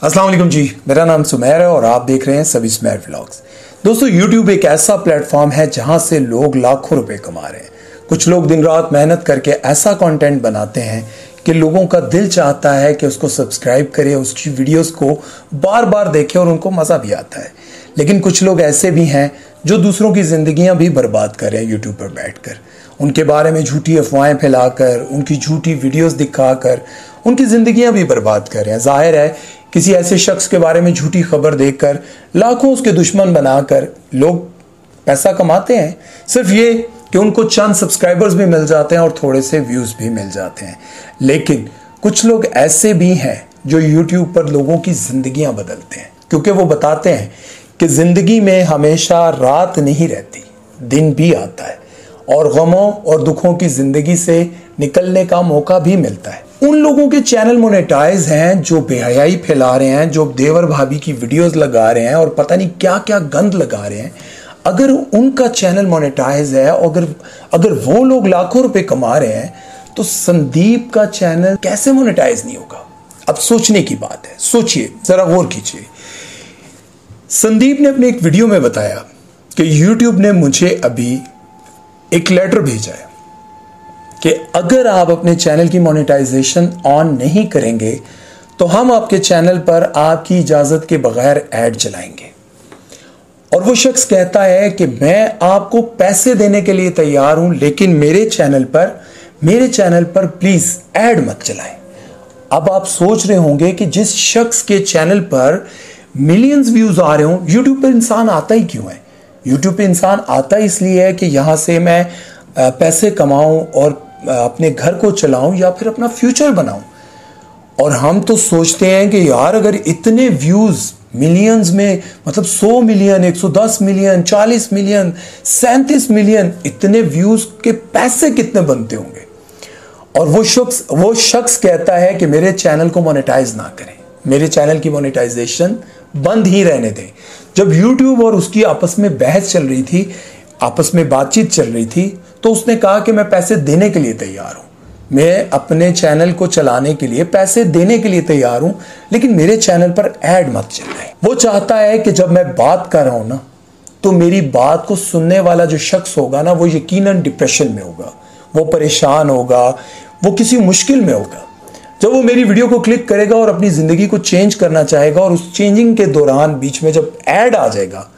अस्सलाम वालेकुम जी, मेरा नाम सुमेर है और आप देख रहे हैं सभी सुमेर व्लॉग्स। दोस्तों, YouTube एक ऐसा प्लेटफॉर्म है जहां से लोग लाखों रुपए कमा रहे हैं। कुछ लोग दिन रात मेहनत करके ऐसा कंटेंट बनाते हैं कि लोगों का दिल चाहता है कि उसको सब्सक्राइब करें, उसकी वीडियोस को बार बार देखें और उनको मज़ा भी आता है। लेकिन कुछ लोग ऐसे भी हैं जो दूसरों की ज़िंदगियां भी बर्बाद कर रहे हैं यूट्यूब पर बैठकर, उनके बारे में झूठी अफवाहें फैलाकर, उनकी झूठी वीडियोस दिखाकर उनकी ज़िंदगियां भी बर्बाद कर रहे हैं। जाहिर है किसी ऐसे शख्स के बारे में झूठी खबर देकर लाखों उसके दुश्मन बनाकर लोग पैसा कमाते हैं, सिर्फ ये कि उनको चंद सब्सक्राइबर्स भी मिल जाते हैं और थोड़े से व्यूज़ भी मिल जाते हैं। लेकिन कुछ लोग ऐसे भी हैं जो यूट्यूब पर लोगों की ज़िंदगियां बदलते हैं, क्योंकि वो बताते हैं कि ज़िंदगी में हमेशा रात नहीं रहती, दिन भी आता है और गमों और दुखों की ज़िंदगी से निकलने का मौका भी मिलता है। उन लोगों के चैनल मोनेटाइज हैं जो बेहयाई फैला रहे हैं, जो देवर भाभी की वीडियोस लगा रहे हैं और पता नहीं क्या क्या गंद लगा रहे हैं। अगर उनका चैनल मोनेटाइज है, अगर वो लोग लाखों रुपए कमा रहे हैं, तो संदीप का चैनल कैसे मोनेटाइज नहीं होगा? अब सोचने की बात है, सोचिए, जरा गौर कीजिए। संदीप ने अपने एक वीडियो में बताया कि यूट्यूब ने मुझे अभी एक लेटर भेजा है कि अगर आप अपने चैनल की मोनेटाइजेशन ऑन नहीं करेंगे तो हम आपके चैनल पर आपकी इजाजत के बगैर ऐड चलाएंगे। और वो शख्स कहता है कि मैं आपको पैसे देने के लिए तैयार हूं, लेकिन मेरे चैनल पर प्लीज ऐड मत चलाएं। अब आप सोच रहे होंगे कि जिस शख्स के चैनल पर मिलियंस व्यूज आ रहे हो, यूट्यूब पर इंसान आता ही क्यों है? यूट्यूब पे इंसान आता इसलिए है कि यहां से मैं पैसे कमाऊं और अपने घर को चलाऊं या फिर अपना फ्यूचर बनाऊं। और हम तो सोचते हैं कि यार अगर इतने व्यूज मिलियंस में, मतलब 100 मिलियन, 110 मिलियन, 40 मिलियन, 37 मिलियन, इतने व्यूज के पैसे कितने बनते होंगे? और वो शख्स कहता है कि मेरे चैनल को मोनेटाइज ना करें, मेरे चैनल की मोनेटाइजेशन बंद ही रहने दें। जब YouTube और उसकी आपस में बहस चल रही थी, आपस में बातचीत चल रही थी, तो उसने कहा कि मैं पैसे देने के लिए तैयार हूं, मैं अपने चैनल को चलाने के लिए पैसे देने के लिए तैयार हूं, लेकिन मेरे चैनल पर ऐड मत चल रहे। वो चाहता है कि जब मैं बात कर रहा हूं ना, तो मेरी बात को सुनने वाला जो शख्स होगा ना, वो यकीनन डिप्रेशन में होगा, वो परेशान होगा, वो किसी मुश्किल में होगा। जब वो मेरी वीडियो को क्लिक करेगा और अपनी ज़िंदगी को चेंज करना चाहेगा और उस चेंजिंग के दौरान बीच में जब ऐड आ जाएगा,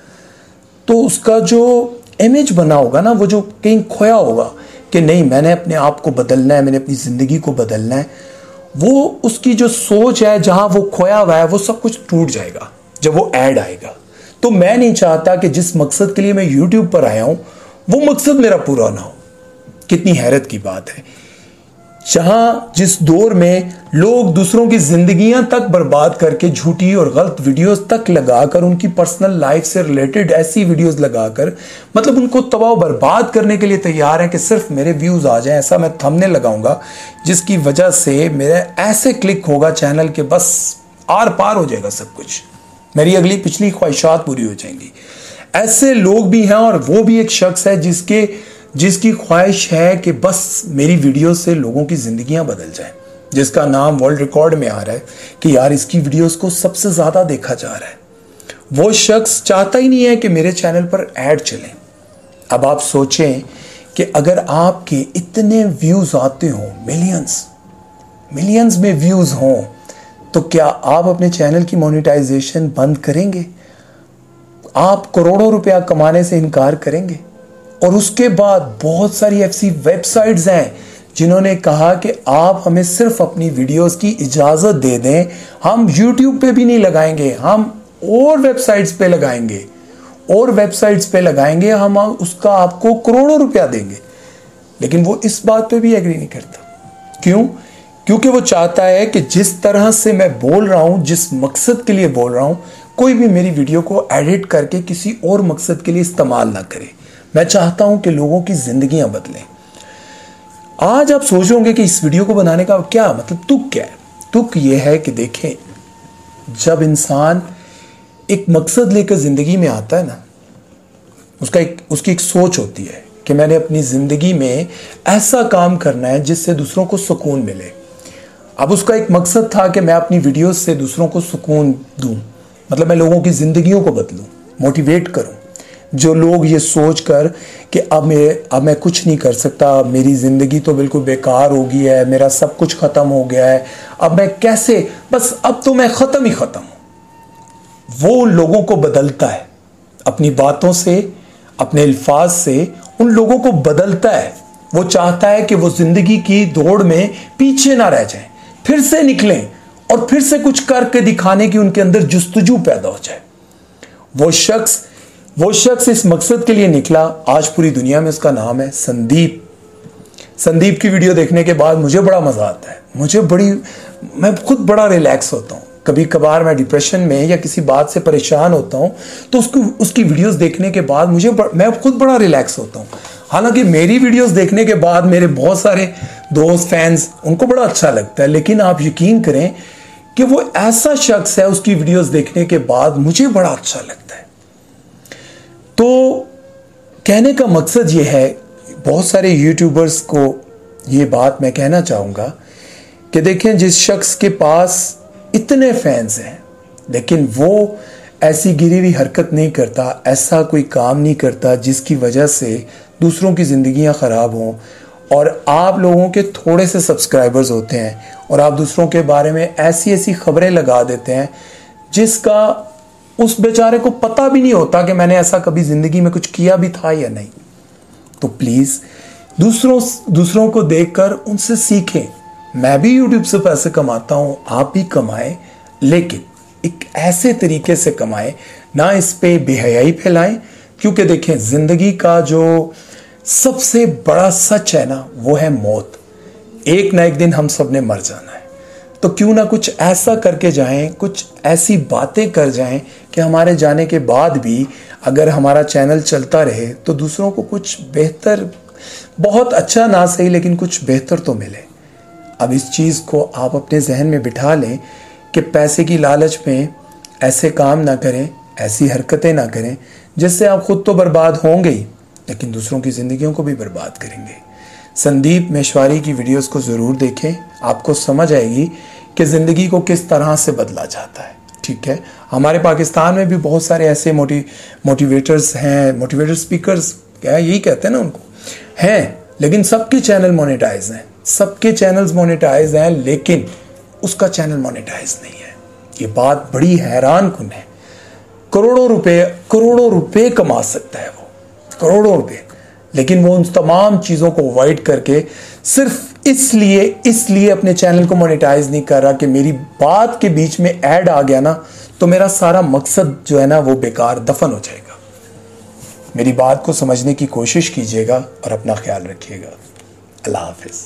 तो उसका जो इमेज बना होगा ना, वो जो कहीं खोया होगा कि नहीं मैंने अपने आप को बदलना है, मैंने अपनी ज़िंदगी को बदलना है, वो उसकी जो सोच है जहां वो खोया हुआ है, वो सब कुछ टूट जाएगा जब वो ऐड आएगा। तो मैं नहीं चाहता कि जिस मकसद के लिए मैं यूट्यूब पर आया हूं वो मकसद मेरा पूरा ना हो। कितनी हैरत की बात है, जिस दौर में लोग दूसरों की जिंदगियां तक बर्बाद करके झूठी और गलत वीडियोस तक लगाकर, उनकी पर्सनल लाइफ से रिलेटेड ऐसी वीडियोस लगाकर, मतलब उनको तबाह बर्बाद करने के लिए तैयार है कि सिर्फ मेरे व्यूज आ जाएं, ऐसा मैं थंबनेल लगाऊंगा जिसकी वजह से मेरे ऐसे क्लिक होगा चैनल के बस आर पार हो जाएगा सब कुछ, मेरी अगली पिछली ख्वाहिशात पूरी हो जाएंगी। ऐसे लोग भी हैं और वो भी एक शख्स है जिसकी ख्वाहिश है कि बस मेरी वीडियो से लोगों की ज़िंदगियां बदल जाएं, जिसका नाम वर्ल्ड रिकॉर्ड में आ रहा है कि यार इसकी वीडियोस को सबसे ज़्यादा देखा जा रहा है। वो शख्स चाहता ही नहीं है कि मेरे चैनल पर ऐड चलें। अब आप सोचें कि अगर आपके इतने व्यूज़ आते हों, मिलियंस में व्यूज़ हों, तो क्या आप अपने चैनल की मोनेटाइजेशन बंद करेंगे? आप करोड़ों रुपया कमाने से इनकार करेंगे? और उसके बाद बहुत सारी ऐसी वेबसाइट्स हैं जिन्होंने कहा कि आप हमें सिर्फ अपनी वीडियोस की इजाज़त दे दें, हम YouTube पे भी नहीं लगाएंगे, हम और वेबसाइट्स पे लगाएंगे, हम उसका आपको करोड़ों रुपया देंगे। लेकिन वो इस बात पे भी एग्री नहीं करता। क्यों? क्योंकि वो चाहता है कि जिस तरह से मैं बोल रहा हूं, जिस मकसद के लिए बोल रहा हूं, कोई भी मेरी वीडियो को एडिट करके किसी और मकसद के लिए इस्तेमाल ना करे। मैं चाहता हूं कि लोगों की जिंदगियां बदलें। आज आप सोच रहे होंगे कि इस वीडियो को बनाने का क्या मतलब, तुक क्या है? तुक ये है कि देखें, जब इंसान एक मकसद लेकर जिंदगी में आता है ना, उसकी एक सोच होती है कि मैंने अपनी जिंदगी में ऐसा काम करना है जिससे दूसरों को सुकून मिले। अब उसका एक मकसद था कि मैं अपनी वीडियोस से दूसरों को सुकून दूं, मतलब मैं लोगों की ज़िंदगियों को बदलूं, मोटिवेट करूं। जो लोग ये सोच कर कि अब मैं कुछ नहीं कर सकता, मेरी ज़िंदगी तो बिल्कुल बेकार हो गई है, मेरा सब कुछ ख़त्म हो गया है, अब मैं कैसे, बस अब तो मैं ख़त्म ही ख़त्म हूँ। वो लोगों को बदलता है अपनी बातों से, अपने अल्फाज से उन लोगों को बदलता है। वो चाहता है कि वो ज़िंदगी की दौड़ में पीछे ना रह जाएं, फिर से निकलें और फिर से कुछ करके दिखाने की उनके अंदर जुस्तजू पैदा हो जाए। वो शख्स इस मकसद के लिए निकला। आज पूरी दुनिया में उसका नाम है संदीप। संदीप की वीडियो देखने के बाद मुझे बड़ा मज़ा आता है, मैं खुद बड़ा रिलैक्स होता हूँ। कभी कभार मैं डिप्रेशन में या किसी बात से परेशान होता हूँ तो उसकी वीडियोस देखने के बाद मैं खुद बड़ा रिलैक्स होता हूँ। हालांकि मेरी वीडियोस देखने के बाद मेरे बहुत सारे दोस्त, फैंस, उनको बड़ा अच्छा लगता है, लेकिन आप यकीन करें कि वो ऐसा शख्स है, उसकी वीडियोस देखने के बाद मुझे बड़ा अच्छा लगता है। तो कहने का मकसद ये है, बहुत सारे यूट्यूबर्स को ये बात मैं कहना चाहूँगा कि देखें, जिस शख्स के पास इतने फैंस हैं लेकिन वो ऐसी गिरी हुई हरकत नहीं करता, ऐसा कोई काम नहीं करता जिसकी वजह से दूसरों की ज़िंदगियां ख़राब हों, और आप लोगों के थोड़े से सब्सक्राइबर्स होते हैं और आप दूसरों के बारे में ऐसी ऐसी खबरें लगा देते हैं जिसका उस बेचारे को पता भी नहीं होता कि मैंने ऐसा कभी ज़िंदगी में कुछ किया भी था या नहीं। तो प्लीज़ दूसरों को देखकर उनसे सीखें। मैं भी यूट्यूब से पैसे कमाता हूँ, आप भी कमाएं, लेकिन एक ऐसे तरीके से कमाएं, ना इस पे बेहयाई फैलाएं। क्योंकि देखें, ज़िंदगी का जो सबसे बड़ा सच है ना, वो है मौत। एक ना एक दिन हम सब ने मर जाना है। तो क्यों ना कुछ ऐसा करके जाएं, कुछ ऐसी बातें कर जाएं कि हमारे जाने के बाद भी अगर हमारा चैनल चलता रहे तो दूसरों को कुछ बेहतर, बहुत अच्छा ना सही लेकिन कुछ बेहतर तो मिले। अब इस चीज़ को आप अपने जहन में बिठा लें कि पैसे की लालच में ऐसे काम ना करें, ऐसी हरकतें ना करें जिससे आप खुद तो बर्बाद होंगे ही लेकिन दूसरों की ज़िंदगियों को भी बर्बाद करेंगे। संदीप मेशवारी की वीडियोस को ज़रूर देखें, आपको समझ आएगी कि ज़िंदगी को किस तरह से बदला जाता है। ठीक है, हमारे पाकिस्तान में भी बहुत सारे ऐसे मोटिवेटर्स हैं, मोटिवेटर स्पीकर्स, क्या यही कहते हैं ना उनको, हैं, लेकिन सबके चैनल मोनेटाइज हैं, सबके चैनल्स मोनेटाइज हैं, लेकिन उसका चैनल मोनेटाइज नहीं है। ये बात बड़ी हैरान कुन है। करोड़ों रुपए कमा सकता है वो, करोड़ों रुपए, लेकिन वो उन तमाम चीज़ों को अवॉइड करके सिर्फ इसलिए अपने चैनल को मोनेटाइज नहीं कर रहा कि मेरी बात के बीच में ऐड आ गया ना तो मेरा सारा मकसद जो है ना वो बेकार, दफन हो जाएगा। मेरी बात को समझने की कोशिश कीजिएगा और अपना ख्याल रखिएगा। अल्लाह हाफिज़।